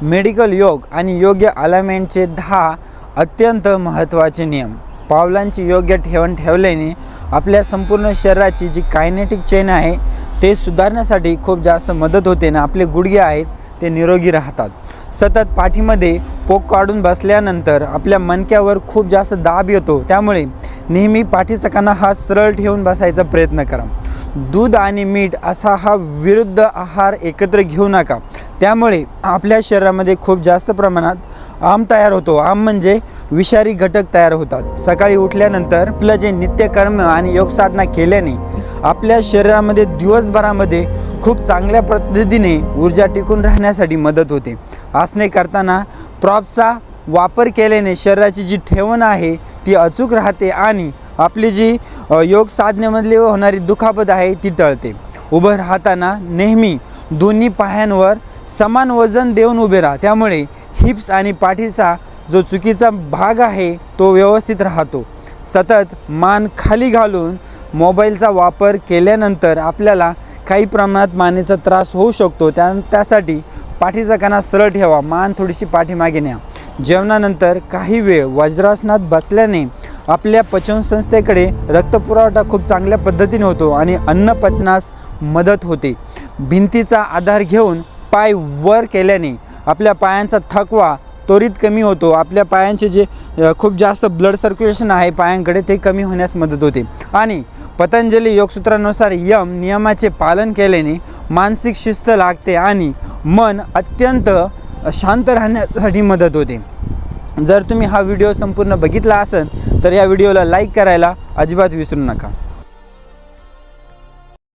Medical योग आणि योग्य अलाइनमेंटचे 10 अत्यंत महत्त्वाचे नियम. पावलांची योग्य ठेवण ठेवल्याने आपल्या संपूर्ण शरीराची जी कायनेटिक चेन आहे ते सुधारण्यासाठी खूप जास्त मदत होते आणि आपले गुडघे आहेत ते निरोगी राहतात. सतत पाठीमध्ये पोक काढून बसल्यानंतर आपल्या मणक्यावर खूप जास्त दाब येतो, त्यामुळे नेहमी पाठीचा कणा हा सरळ ठेवून बसायचा प्रयत्न करा. दूध आणि मीठ असा हा विरुद्ध आहार एकत्र घेऊ नका, त्यामुळे आपल्या शरीरामध्ये खूप जास्त प्रमाणात आम तयार होतो. आम म्हणजे विषारी घटक तयार होतात. सकाळी उठल्यानंतर आपलं जे नित्यकर्म आणि योगसाधना केल्याने आपल्या शरीरामध्ये दिवसभरामध्ये खूप चांगल्या पद्धतीने ऊर्जा टिकून राहण्यासाठी मदत होते. आसने करताना प्रॉपचा वापर केल्याने शरीराची जी ठेवण आहे ती अचूक राहते आणि आपली जी योग साधनेमधली होणारी दुखापत आहे ती टळते. उभं राहताना नेहमी दोन्ही पायांवर समान वजन देऊन उभे राहा, त्यामुळे हिप्स आणि पाठीचा जो चुकीचा भाग आहे तो व्यवस्थित राहतो. सतत मान खाली घालून मोबाईलचा वापर केल्यानंतर आपल्याला काही प्रमाणात मानेचा त्रास होऊ शकतो. त्यासाठी पाठीचा कणा सरळ ठेवा, मान थोडीशी पाठीमागे न्या. जेवणानंतर काही वेळ वज्रासनात बसल्याने आपल्या पचनसंस्थेकडे रक्तपुरवठा खूप चांगल्या पद्धतीने होतो आणि अन्न पचनास मदत होते. भिंतीचा आधार घेऊन पाय वर केल्याने आपल्या पायांचा थकवा त्वरित कमी होतो. आपल्या पायांचे जे खूप जास्त ब्लड सर्क्युलेशन आहे पायांकडे ते कमी होण्यास मदत होते. आणि पतंजली योगसूत्रानुसार नियमाचे पालन केल्याने मानसिक शिस्त लागते आणि मन अत्यंत शांत राहण्यासाठी मदत होते. जर तुम्ही हा व्हिडिओ संपूर्ण बघितला असेल तर या व्हिडिओला लाईक करायला अजिबात विसरू नका.